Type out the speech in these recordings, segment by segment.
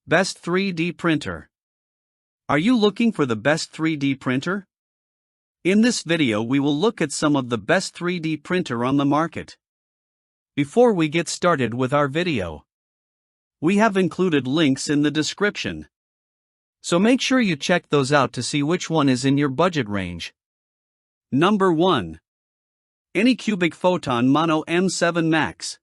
Best 3D printer. Are you looking for the best 3D printer? In this video we will look at some of the best 3D printer on the market. Before we get started with our video, we have included links in the description. So make sure you check those out to see which one is in your budget range. Number 1. Anycubic Photon Mono M7 Max.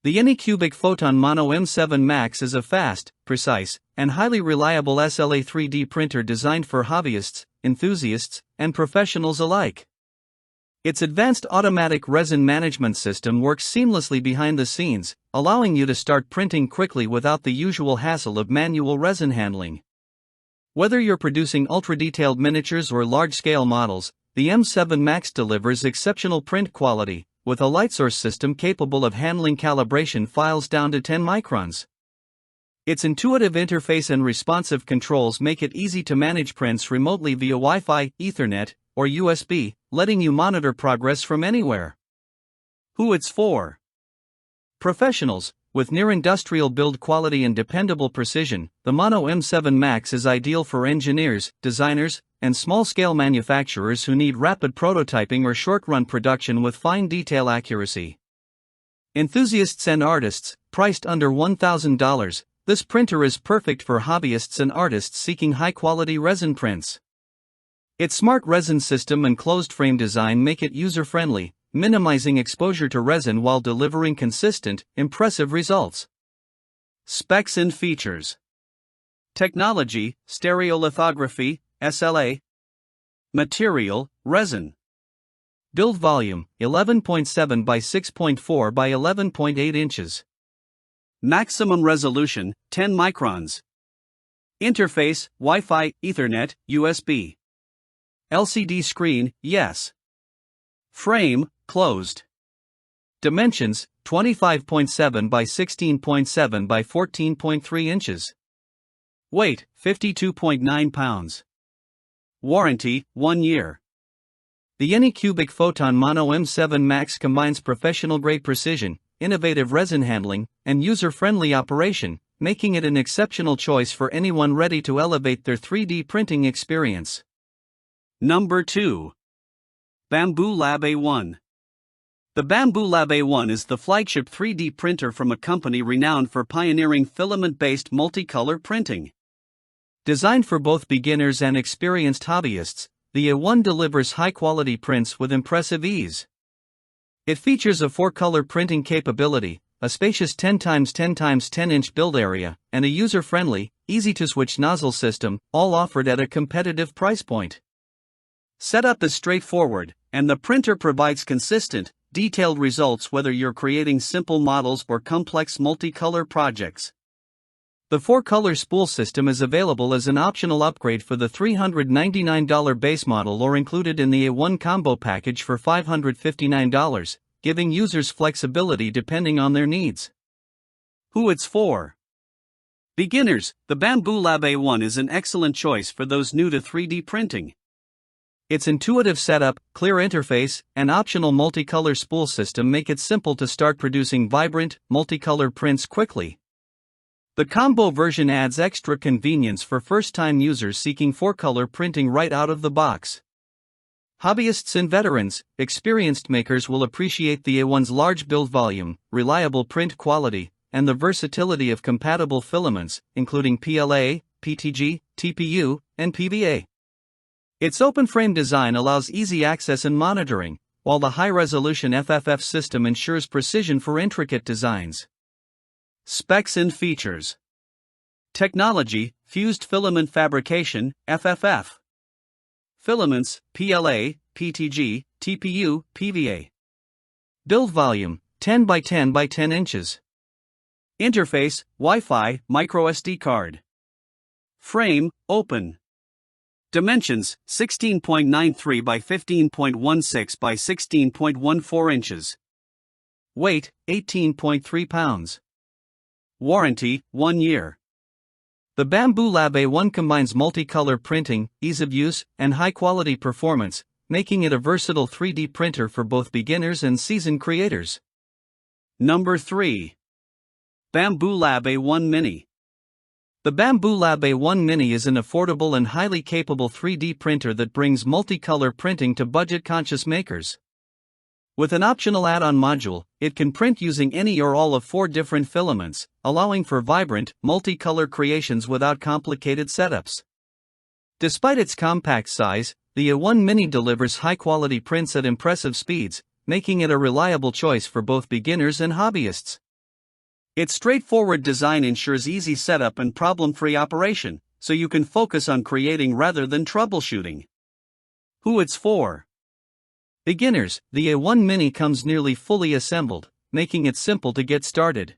The Anycubic Photon Mono M7 Max is a fast, precise, and highly reliable SLA 3D printer designed for hobbyists, enthusiasts, and professionals alike. Its advanced automatic resin management system works seamlessly behind the scenes, allowing you to start printing quickly without the usual hassle of manual resin handling. Whether you're producing ultra-detailed miniatures or large-scale models, the M7 Max delivers exceptional print quality, with a light source system capable of handling calibration files down to 10 microns. Its intuitive interface and responsive controls make it easy to manage prints remotely via Wi-Fi, Ethernet, or USB, letting you monitor progress from anywhere. Who it's for? Professionals. With near-industrial build quality and dependable precision, the Mono M7 Max is ideal for engineers, designers, and small-scale manufacturers who need rapid prototyping or short-run production with fine detail accuracy. Enthusiasts and artists, priced under $1,000, this printer is perfect for hobbyists and artists seeking high-quality resin prints. Its smart resin system and closed-frame design make it user-friendly, minimizing exposure to resin while delivering consistent, impressive results. Specs and features. Technology, stereolithography, SLA. Material, resin. Build volume, 11.7 by 6.4 by 11.8 inches. Maximum resolution, 10 microns. Interface, Wi-Fi, Ethernet, USB. LCD screen, yes. Frame, closed. Dimensions, 25.7 by 16.7 by 14.3 inches. Weight, 52.9 pounds. Warranty, 1 year. The Anycubic Photon Mono M7 Max combines professional-grade precision, innovative resin handling, and user-friendly operation, making it an exceptional choice for anyone ready to elevate their 3D printing experience. Number 2. Bambu Lab A1. The Bambu Lab A1 is the flagship 3D printer from a company renowned for pioneering filament-based multicolor printing. Designed for both beginners and experienced hobbyists, the A1 delivers high-quality prints with impressive ease. It features a 4-color printing capability, a spacious 10x10x10-inch build area, and a user-friendly, easy-to-switch nozzle system, all offered at a competitive price point. Setup is straightforward, and the printer provides consistent, detailed results whether you're creating simple models or complex multicolor projects. The 4-color spool system is available as an optional upgrade for the $399 base model or included in the A1 combo package for $559, giving users flexibility depending on their needs. Who it's for? Beginners. The Bambu Lab A1 is an excellent choice for those new to 3D printing. Its intuitive setup, clear interface, and optional multicolor spool system make it simple to start producing vibrant, multicolor prints quickly. The combo version adds extra convenience for first-time users seeking 4-color printing right out of the box. Hobbyists and veterans, experienced makers will appreciate the A1's large build volume, reliable print quality, and the versatility of compatible filaments, including PLA, PTG, TPU, and PVA. Its open-frame design allows easy access and monitoring, while the high-resolution FFF system ensures precision for intricate designs. Specs and features. Technology, fused filament fabrication, FFF. Filaments, PLA, PTG, TPU, PVA. Build volume, 10 by 10 by 10 inches. Interface, Wi-Fi, microSD card. Frame, open. Dimensions, 16.93 by 15.16 by 16.14 inches. Weight, 18.3 pounds. Warranty, 1 year. The Bambu Lab A1 combines multicolor printing, ease of use, and high-quality performance, making it a versatile 3D printer for both beginners and seasoned creators. Number 3. Bambu Lab A1 Mini. The Bambu Lab A1 Mini is an affordable and highly capable 3D printer that brings multicolor printing to budget-conscious makers. With an optional add-on module, it can print using any or all of 4 different filaments, allowing for vibrant, multicolor creations without complicated setups. Despite its compact size, the A1 Mini delivers high-quality prints at impressive speeds, making it a reliable choice for both beginners and hobbyists. Its straightforward design ensures easy setup and problem-free operation, so you can focus on creating rather than troubleshooting. Who it's for? Beginners. The A1 Mini comes nearly fully assembled, making it simple to get started.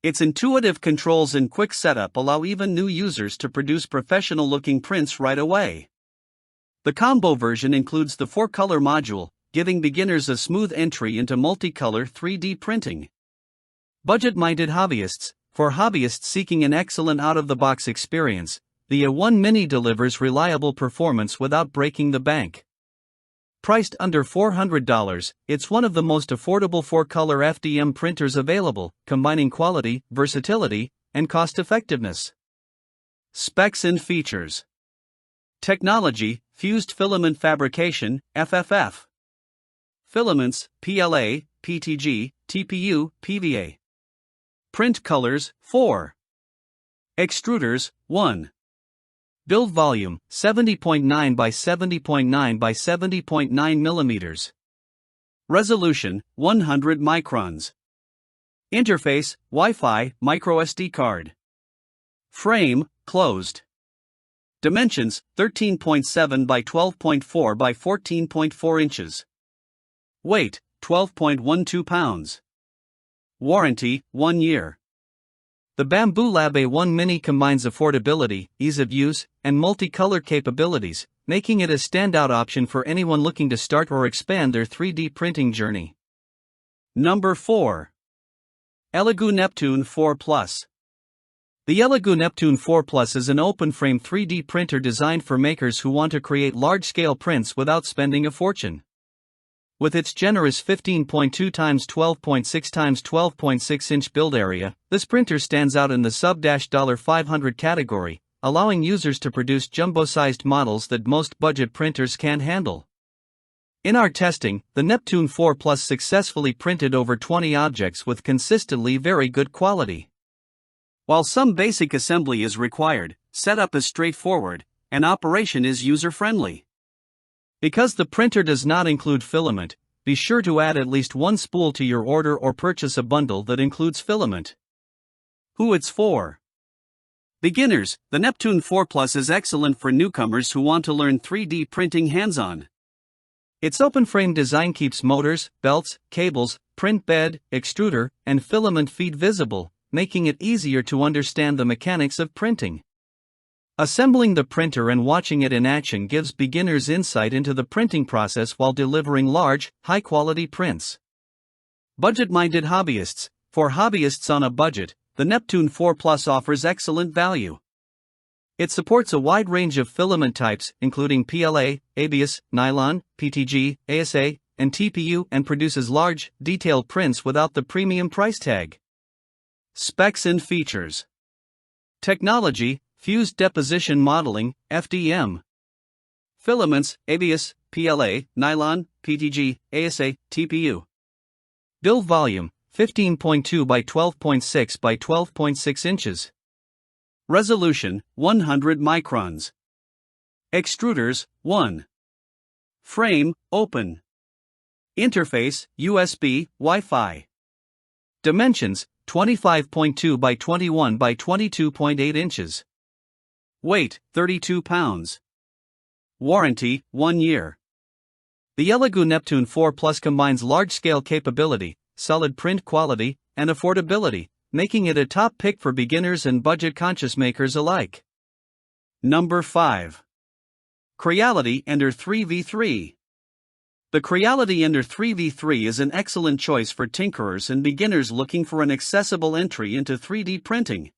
Its intuitive controls and quick setup allow even new users to produce professional-looking prints right away. The combo version includes the 4-color module, giving beginners a smooth entry into multicolor 3D printing. Budget-minded hobbyists. For hobbyists seeking an excellent out-of-the-box experience, the A1 Mini delivers reliable performance without breaking the bank. Priced under $400, it's one of the most affordable 4-color FDM printers available, combining quality, versatility, and cost-effectiveness. Specs and features. Technology: Fused Filament Fabrication, FFF. Filaments: PLA, PTG, TPU, PVA. Print colors: 4. Extruders: 1. Build volume: 70.9 by 70.9 by 70.9 mm. Resolution: 100 microns. Interface: Wi-Fi, microSD card. Frame: closed. Dimensions: 13.7 by 12.4 by 14.4 inches. Weight: 12.12 pounds. Warranty: 1 year. The Bambu Lab A1 Mini combines affordability, ease of use, and multicolor capabilities, making it a standout option for anyone looking to start or expand their 3D printing journey. Number 4. Elegoo Neptune 4 Plus. The Elegoo Neptune 4 Plus is an open-frame 3D printer designed for makers who want to create large-scale prints without spending a fortune. With its generous 15.2 x 12.6 x 12.6 inch build area, this printer stands out in the sub-$500 category, allowing users to produce jumbo-sized models that most budget printers can't handle. In our testing, the Neptune 4 Plus successfully printed over 20 objects with consistently very good quality. While some basic assembly is required, setup is straightforward, and operation is user-friendly. Because the printer does not include filament, be sure to add at least 1 spool to your order or purchase a bundle that includes filament. Who it's for? Beginners. The Neptune 4 Plus is excellent for newcomers who want to learn 3D printing hands-on. Its open-frame design keeps motors, belts, cables, print bed, extruder, and filament feed visible, making it easier to understand the mechanics of printing. Assembling the printer and watching it in action gives beginners insight into the printing process while delivering large, high-quality prints. Budget-minded hobbyists. For hobbyists on a budget, the Neptune 4 Plus offers excellent value. It supports a wide range of filament types, including PLA, ABS, nylon, PTG, ASA, and TPU, and produces large, detailed prints without the premium price tag. Specs and features. Technology: Fused Deposition Modeling, FDM. Filaments: ABS, PLA, nylon, PTG, ASA, TPU. Build volume: 15.2 by 12.6 by 12.6 inches. Resolution: 100 microns. Extruders: 1. Frame: open. Interface: USB, Wi-Fi. Dimensions: 25.2 by 21 by 22.8 inches. Weight: 32 pounds. Warranty: 1 year. The Elegoo Neptune 4 Plus combines large-scale capability, solid print quality, and affordability, making it a top pick for beginners and budget-conscious makers alike. Number 5. Creality Ender-3 V3. The Creality Ender-3 V3 is an excellent choice for tinkerers and beginners looking for an accessible entry into 3D printing.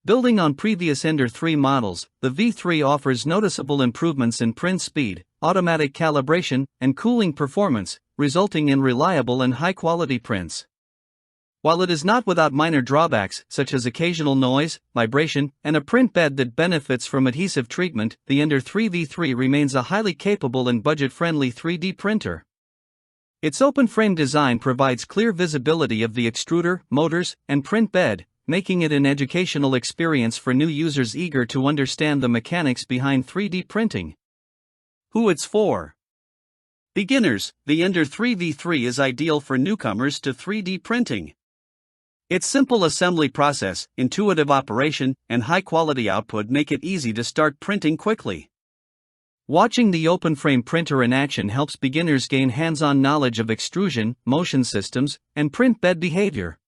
Building on previous Ender-3 models, the V3 offers noticeable improvements in print speed, automatic calibration, and cooling performance, resulting in reliable and high-quality prints. While it is not without minor drawbacks such as occasional noise, vibration, and a print bed that benefits from adhesive treatment, the Ender-3 V3 remains a highly capable and budget-friendly 3D printer. Its open-frame design provides clear visibility of the extruder, motors, and print bed, making it an educational experience for new users eager to understand the mechanics behind 3D printing. Who it's for? Beginners. The Ender-3 V3 is ideal for newcomers to 3D printing. Its simple assembly process, intuitive operation, and high-quality output make it easy to start printing quickly. Watching the open-frame printer in action helps beginners gain hands-on knowledge of extrusion, motion systems, and print bed behavior.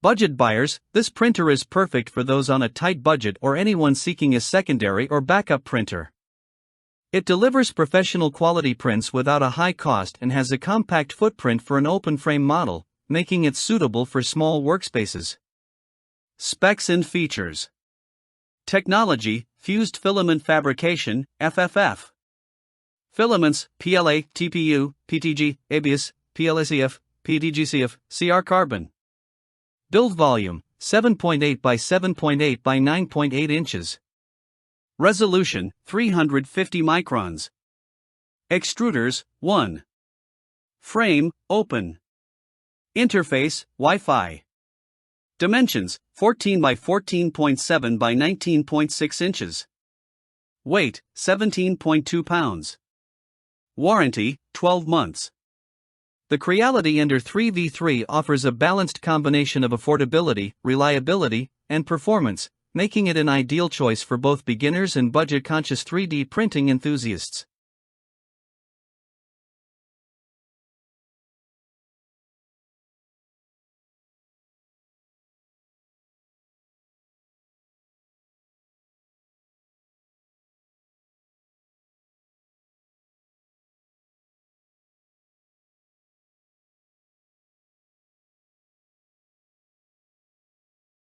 Budget buyers. This printer is perfect for those on a tight budget or anyone seeking a secondary or backup printer. It delivers professional quality prints without a high cost and has a compact footprint for an open-frame model, making it suitable for small workspaces. Specs and features. Technology: fused filament fabrication, FFF. Filaments: PLA, TPU, PTG, ABS, PLACF, PTGCF, CR carbon. Build volume: 7.8 by 7.8 by 9.8 inches. Resolution: 350 microns. Extruders: 1. Frame: open. Interface: Wi-Fi. Dimensions: 14 by 14.7 by 19.6 inches. Weight: 17.2 pounds. Warranty: 12 months. The Creality Ender-3 V3 offers a balanced combination of affordability, reliability, and performance, making it an ideal choice for both beginners and budget-conscious 3D printing enthusiasts.